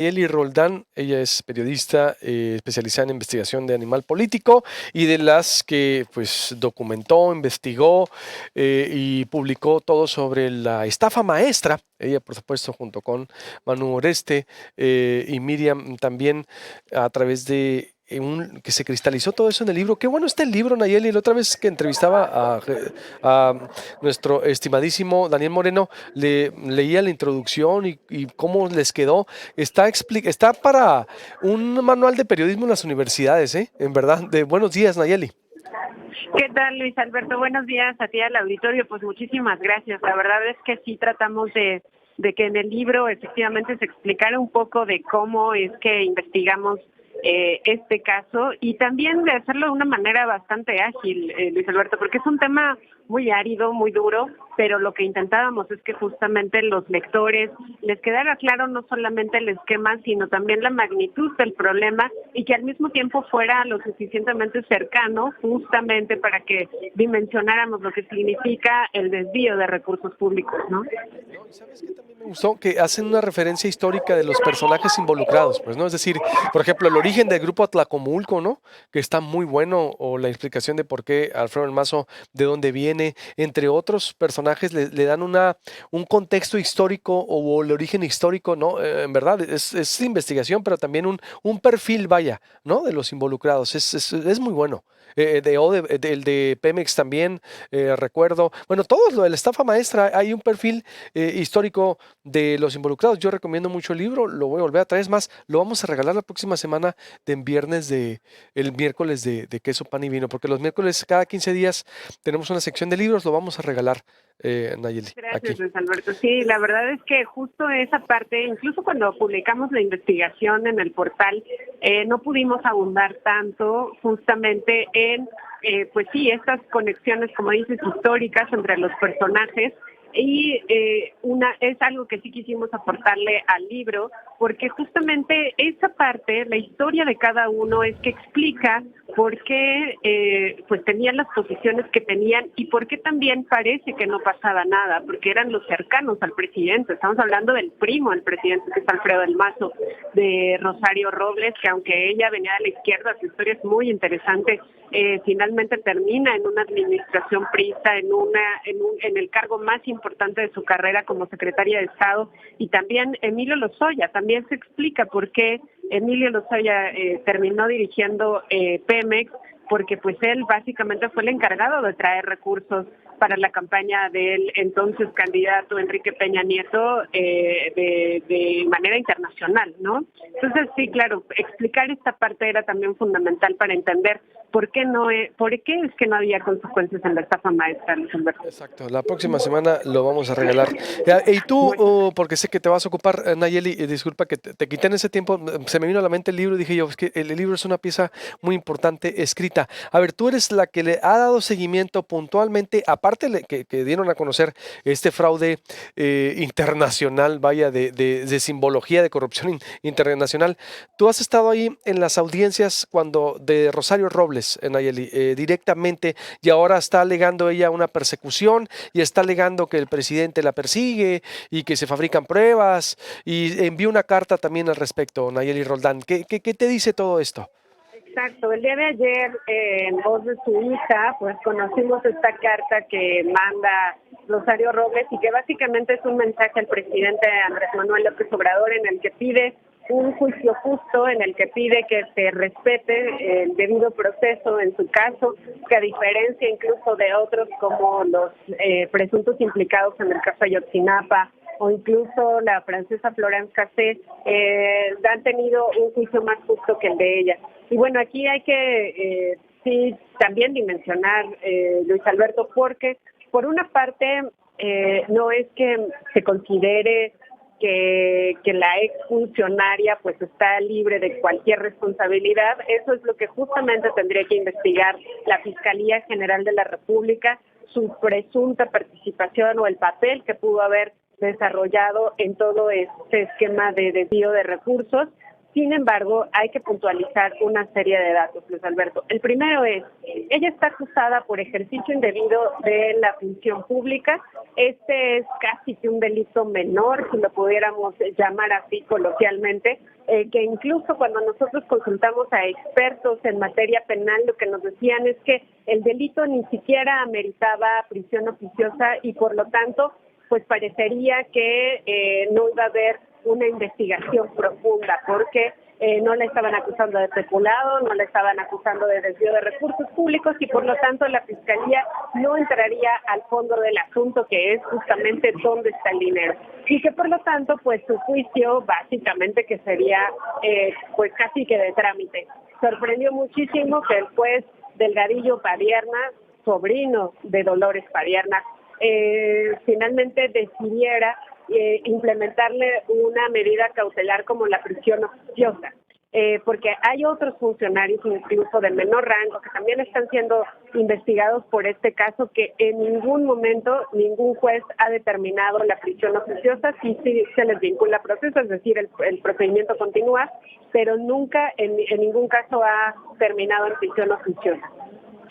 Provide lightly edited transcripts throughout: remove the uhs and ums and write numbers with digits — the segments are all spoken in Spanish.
Nayeli Roldán, ella es periodista especializada en investigación de animal político y de las que pues documentó, investigó y publicó todo sobre la estafa maestra. Ella, por supuesto, junto con Manu Oreste y Miriam también a través de que se cristalizó todo eso en el libro. Qué bueno está el libro, Nayeli. La otra vez que entrevistaba a nuestro estimadísimo Daniel Moreno, leía la introducción y cómo les quedó. Está para un manual de periodismo en las universidades, ¿eh? En verdad. Buenos días, Nayeli. ¿Qué tal, Luis Alberto? Buenos días a ti, al auditorio. Pues muchísimas gracias. La verdad es que sí tratamos de que en el libro efectivamente se explicara un poco de cómo es que investigamos este caso y también de hacerlo de una manera bastante ágil, Luis Alberto, porque es un tema muy árido, muy duro, pero lo que intentábamos es que justamente los lectores les quedara claro no solamente el esquema, sino también la magnitud del problema y que al mismo tiempo fuera lo suficientemente cercano justamente para que dimensionáramos lo que significa el desvío de recursos públicos, ¿no? No, y sabes que también me gustó que hacen una referencia histórica de los personajes involucrados, pues, ¿no? Es decir, por ejemplo, el origen del grupo Atlacomulco, ¿no? Que está muy bueno, o la explicación de por qué Alfredo El Mazo, de dónde viene, entre otros personajes, le dan un contexto histórico o el origen histórico, ¿no? En verdad, es investigación, pero también un perfil, vaya, ¿no? De los involucrados. Es muy bueno. El de Pemex también, recuerdo. Bueno, todos lo de la estafa maestra, hay un perfil histórico de los involucrados. Yo recomiendo mucho el libro, lo voy a volver a traer. Es más, lo vamos a regalar la próxima semana el miércoles de queso, pan y vino, porque los miércoles cada 15 días tenemos una sección de libros, lo vamos a regalar, Nayeli, Gracias, aquí. Luis Alberto. Sí, la verdad es que justo esa parte, incluso cuando publicamos la investigación en el portal, no pudimos abundar tanto justamente en, pues sí, estas conexiones, como dices, históricas entre los personajes. Y es algo que sí quisimos aportarle al libro, porque justamente esa parte, la historia de cada uno, es que explica por qué pues tenían las posiciones que tenían y por qué también parece que no pasaba nada, porque eran los cercanos al presidente. Estamos hablando del primo del presidente, que es Alfredo del Mazo, de Rosario Robles, que aunque ella venía de la izquierda, su historia es muy interesante. Finalmente termina en una administración priista, en el cargo más importante de su carrera como secretaria de Estado, y también Emilio Lozoya. También se explica por qué Emilio Lozoya terminó dirigiendo Pemex, porque pues él básicamente fue el encargado de traer recursos para la campaña del entonces candidato Enrique Peña Nieto de manera internacional, ¿no? Entonces sí, claro, explicar esta parte era también fundamental para entender por qué es que no había consecuencias en la estafa maestra, Luis Alberto. Exacto, la próxima semana lo vamos a regalar. Y tú, Muchas porque sé que te vas a ocupar, Nayeli, disculpa que te quité en ese tiempo, se me vino a la mente el libro y dije yo, es que el libro es una pieza muy importante escrita. A ver, tú eres la que le ha dado seguimiento puntualmente, aparte que dieron a conocer este fraude internacional, vaya, de simbología de corrupción internacional. Tú has estado ahí en las audiencias cuando de Rosario Robles, Nayeli, directamente, y ahora está alegando ella una persecución y está alegando que el presidente la persigue y que se fabrican pruebas y envió una carta también al respecto, Nayeli Roldán. ¿Qué te dice todo esto? Exacto, el día de ayer en voz de su hija pues conocimos esta carta que manda Rosario Robles y que básicamente es un mensaje al presidente Andrés Manuel López Obrador en el que pide un juicio justo, en el que pide que se respete el debido proceso en su caso, que a diferencia incluso de otros como los presuntos implicados en el caso Ayotzinapa o incluso la francesa Florence Cassé, han tenido un juicio más justo que el de ella. Y bueno, aquí hay que sí también dimensionar, Luis Alberto, porque por una parte no es que se considere que la exfuncionaria pues está libre de cualquier responsabilidad. Eso es lo que justamente tendría que investigar la Fiscalía General de la República, su presunta participación o el papel que pudo haber desarrollado en todo este esquema de desvío de recursos. Sin embargo, hay que puntualizar una serie de datos, Luis Alberto. El primero es, ella está acusada por ejercicio indebido de la función pública. Este es casi que un delito menor, si lo pudiéramos llamar así coloquialmente, que incluso cuando nosotros consultamos a expertos en materia penal, lo que nos decían es que el delito ni siquiera ameritaba prisión oficiosa y por lo tanto, pues parecería que no iba a haber una investigación profunda, porque no la estaban acusando de peculado, no la estaban acusando de desvío de recursos públicos y por lo tanto la Fiscalía no entraría al fondo del asunto, que es justamente dónde está el dinero. Y que por lo tanto, pues su juicio básicamente que sería pues casi que de trámite. Sorprendió muchísimo que el juez Delgadillo Padierna, sobrino de Dolores Padierna, finalmente decidiera implementarle una medida cautelar como la prisión oficiosa, porque hay otros funcionarios incluso de menor rango que también están siendo investigados por este caso, que en ningún momento ningún juez ha determinado la prisión oficiosa. Sí se les vincula proceso, es decir, el procedimiento continúa, pero nunca en ningún caso ha terminado en prisión oficiosa.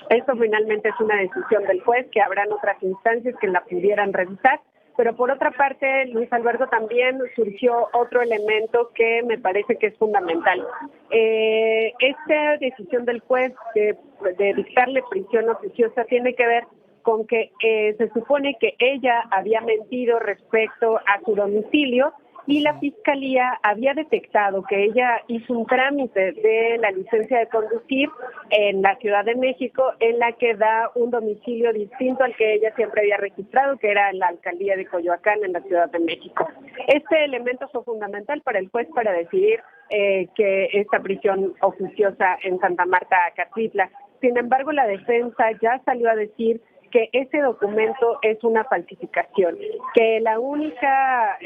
Esto finalmente es una decisión del juez, que habrán otras instancias que la pudieran revisar. Pero por otra parte, Luis Alberto, también surgió otro elemento que me parece que es fundamental. Esta decisión del juez de dictarle prisión oficiosa tiene que ver con que se supone que ella había mentido respecto a su domicilio y la Fiscalía había detectado que ella hizo un trámite de la licencia de conducir en la Ciudad de México, en la que da un domicilio distinto al que ella siempre había registrado, que era en la alcaldía de Coyoacán, en la Ciudad de México. Este elemento fue fundamental para el juez para decidir que esta prisión oficiosa en Santa Marta, Catitla. Sin embargo, la defensa ya salió a decir que ese documento es una falsificación, que la única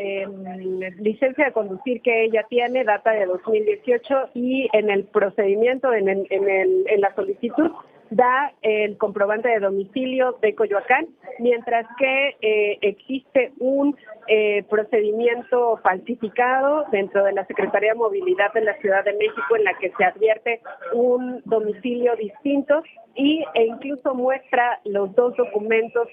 licencia de conducir que ella tiene data de 2018 y en el procedimiento, en la solicitud, da el comprobante de domicilio de Coyoacán, mientras que existe un procedimiento falsificado dentro de la Secretaría de Movilidad de la Ciudad de México en la que se advierte un domicilio distinto e incluso muestra los dos documentos,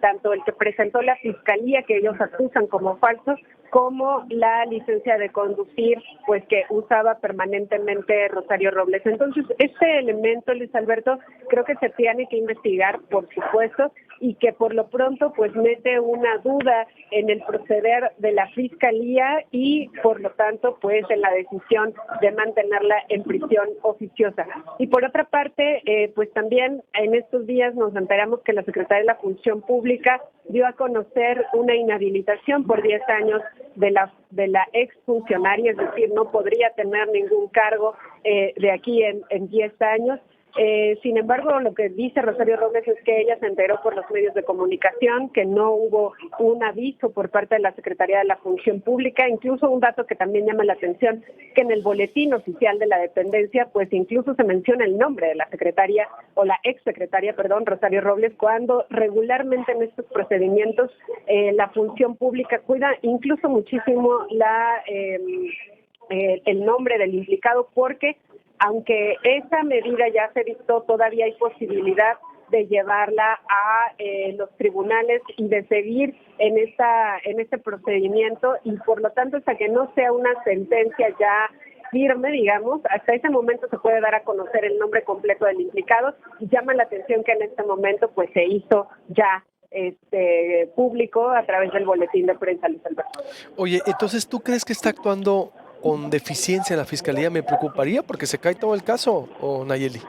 tanto el que presentó la Fiscalía, que ellos acusan como falsos, como la licencia de conducir, pues que usaba permanentemente Rosario Robles. Entonces, este elemento, Luis Alberto, creo que se tiene que investigar, por supuesto, y que por lo pronto pues mete una duda en el proceder de la Fiscalía y por lo tanto pues en la decisión de mantenerla en prisión oficiosa. Y por otra parte, pues también en estos días nos enteramos que la Secretaría de la Función Pública dio a conocer una inhabilitación por 10 años de la exfuncionaria, es decir, no podría tener ningún cargo de aquí en 10 años. Sin embargo, lo que dice Rosario Robles es que ella se enteró por los medios de comunicación, que no hubo un aviso por parte de la Secretaría de la Función Pública. Incluso un dato que también llama la atención, que en el boletín oficial de la dependencia, pues incluso se menciona el nombre de la secretaria, o la exsecretaria, perdón, Rosario Robles, cuando regularmente en estos procedimientos la Función Pública cuida incluso muchísimo el nombre del implicado, porque aunque esa medida ya se dictó, todavía hay posibilidad de llevarla a los tribunales y de seguir en este procedimiento, y por lo tanto hasta que no sea una sentencia ya firme, digamos, hasta ese momento se puede dar a conocer el nombre completo del implicado, y llama la atención que en este momento pues se hizo ya público a través del boletín de prensa, Luis Alberto. Oye, entonces, ¿tú crees que está actuando con deficiencia en la Fiscalía? Me preocuparía porque se cae todo el caso, ¿o Nayeli?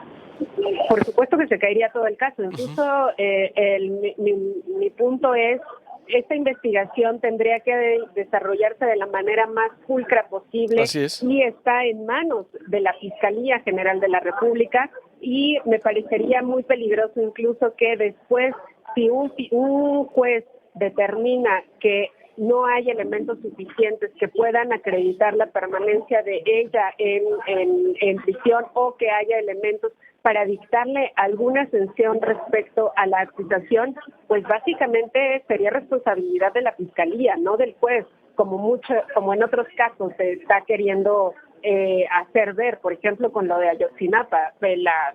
Por supuesto que se caería todo el caso. Ujú. Incluso mi punto es, esta investigación tendría que desarrollarse de la manera más pulcra posible Así es. y está en manos de la Fiscalía General de la República, y me parecería muy peligroso incluso que después, si un juez determina que no hay elementos suficientes que puedan acreditar la permanencia de ella en prisión, o que haya elementos para dictarle alguna sanción respecto a la acusación, pues básicamente sería responsabilidad de la Fiscalía, no del juez, como en otros casos se está queriendo hacer ver, por ejemplo, con lo de Ayotzinapa,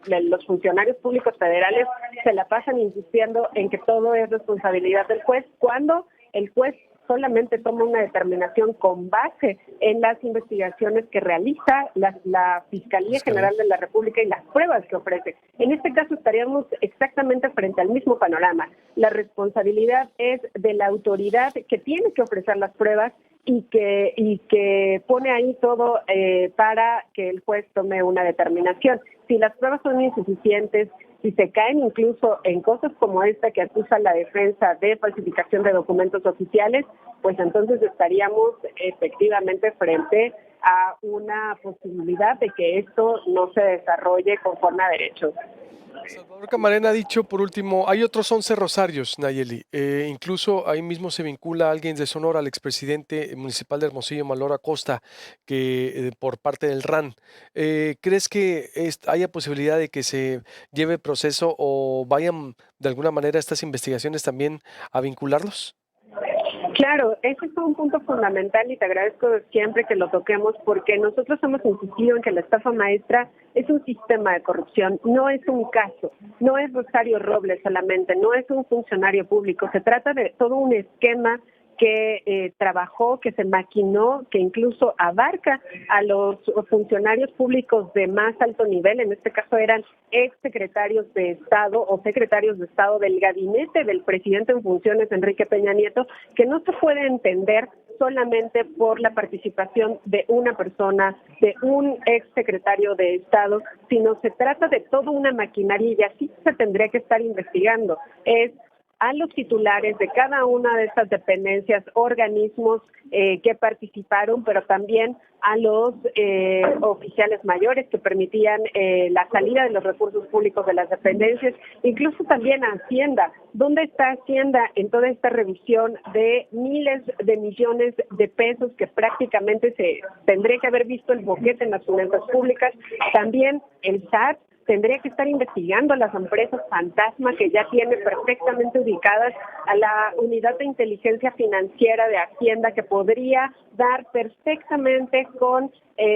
los funcionarios públicos federales se la pasan insistiendo en que todo es responsabilidad del juez, cuando el juez solamente toma una determinación con base en las investigaciones que realiza la Fiscalía General de la República y las pruebas que ofrece. En este caso estaríamos exactamente frente al mismo panorama. La responsabilidad es de la autoridad que tiene que ofrecer las pruebas y que pone ahí todo para que el juez tome una determinación. Si las pruebas son insuficientes, si se caen incluso en cosas como esta que acusa la defensa de falsificación de documentos oficiales, pues entonces estaríamos efectivamente frente a una posibilidad de que esto no se desarrolle conforme a derecho. Salvador Camarena ha dicho, por último, hay otros 11 rosarios, Nayeli. Incluso ahí mismo se vincula a alguien de Sonora, al expresidente municipal de Hermosillo, Maloro Acosta, que por parte del RAN. ¿Crees que haya posibilidad de que se lleve proceso o vayan de alguna manera estas investigaciones también a vincularlos? Claro, ese es un punto fundamental y te agradezco siempre que lo toquemos porque nosotros hemos insistido en que la estafa maestra es un sistema de corrupción, no es un caso, no es Rosario Robles solamente, no es un funcionario público, se trata de todo un esquema que trabajó, que se maquinó, que incluso abarca a los funcionarios públicos de más alto nivel, en este caso eran exsecretarios de Estado o secretarios de Estado del gabinete del presidente en funciones, Enrique Peña Nieto, que no se puede entender solamente por la participación de una persona, de un exsecretario de Estado, sino se trata de toda una maquinaria y así se tendría que estar investigando. Es a los titulares de cada una de estas dependencias, organismos que participaron, pero también a los oficiales mayores que permitían la salida de los recursos públicos de las dependencias, incluso también a Hacienda. ¿Dónde está Hacienda en toda esta revisión de miles de millones de pesos que prácticamente se tendría que haber visto el boquete en las finanzas públicas? También el SAT tendría que estar investigando las empresas fantasma que ya tiene perfectamente ubicadas a la unidad de inteligencia financiera de Hacienda, que podría dar perfectamente con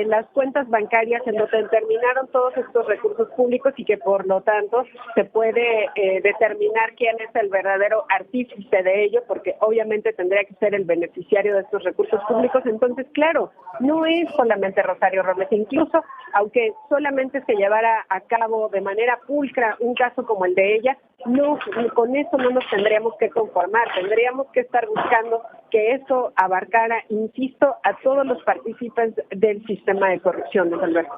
las cuentas bancarias en donde terminaron todos estos recursos públicos y que por lo tanto se puede determinar quién es el verdadero artífice de ello, porque obviamente tendría que ser el beneficiario de estos recursos públicos. Entonces, claro, no es solamente Rosario Robles, incluso aunque solamente se llevara a cabo de manera pulcra un caso como el de ella, no, con eso no nos tendríamos que conformar, tendríamos que estar buscando que eso abarcara, insisto, a todos los participantes del sistema de corrupción, Luis Alberto.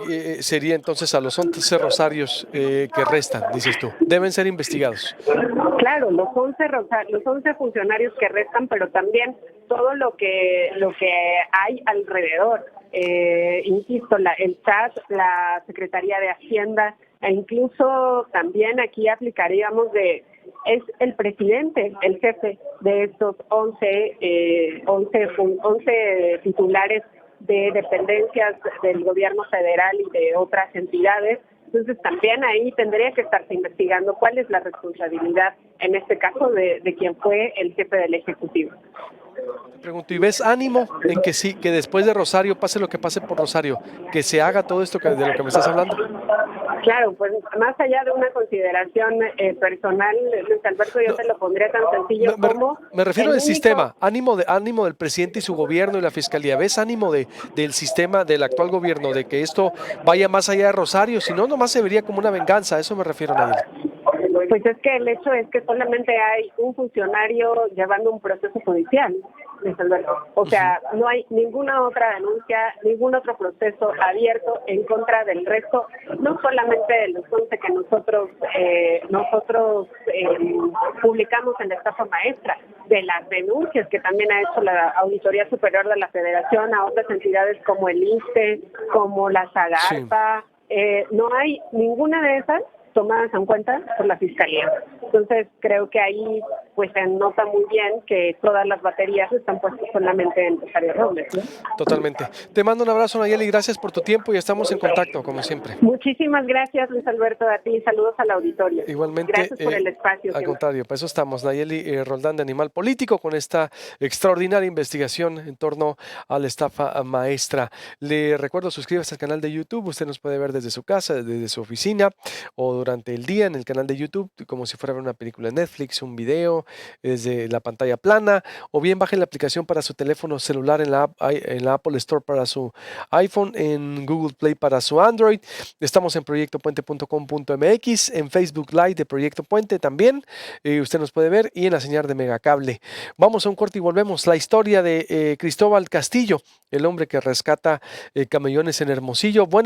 Y sería entonces a los 11 rosarios que restan, dices tú, deben ser investigados. Claro, los 11 funcionarios que restan, pero también todo lo que hay alrededor. Insisto, el SAT, la Secretaría de Hacienda, e incluso también aquí aplicaríamos es el presidente, el jefe de estos 11 titulares de dependencias del gobierno federal y de otras entidades. Entonces también ahí tendría que estarse investigando cuál es la responsabilidad, en este caso, de quien fue el jefe del Ejecutivo. Te pregunto, ¿y ves ánimo en que sí, que después de Rosario, pase lo que pase por Rosario, que se haga todo esto de lo que me estás hablando? Claro, pues más allá de una consideración personal, Luis Alberto, yo te lo pondría tan sencillo como... Me refiero al sistema, ánimo del presidente y su gobierno y la fiscalía. ¿Ves ánimo del sistema, del actual gobierno, de que esto vaya más allá de Rosario? Si no, nomás se vería como una venganza. A eso me refiero, Nayeli. Pues es que el hecho es que solamente hay un funcionario llevando un proceso judicial, Luis Alberto. O sea, no hay ninguna otra denuncia, ningún otro proceso abierto en contra del resto, no solamente de los 11 que nosotros publicamos en la estafa maestra, de las denuncias que también ha hecho la Auditoría Superior de la Federación a otras entidades como el ISSSTE, como la SAGARPA. No hay ninguna de esas tomadas en cuenta por la Fiscalía. Entonces, creo que ahí pues se nota muy bien que todas las baterías están puestas solamente en Rosario Robles, ¿no? Totalmente. Te mando un abrazo, Nayeli, gracias por tu tiempo y estamos en contacto, como siempre. Muchísimas gracias, Luis Alberto, a ti. Saludos al auditorio. Igualmente, Gracias por el espacio. al contrario, para eso estamos, Nayeli Roldán de Animal Político, con esta extraordinaria investigación en torno a la estafa maestra. Le recuerdo, suscríbase al canal de YouTube, usted nos puede ver desde su casa, desde su oficina o durante el día en el canal de YouTube, como si fuera a ver una película de Netflix, un video, desde la pantalla plana, o bien baje la aplicación para su teléfono celular en la Apple Store para su iPhone, en Google Play para su Android. Estamos en proyectopuente.com.mx, en Facebook Live de Proyecto Puente también, usted nos puede ver, y en la señal de Megacable. Vamos a un corte y volvemos. La historia de Cristóbal Castillo, el hombre que rescata camellones en Hermosillo. Bueno,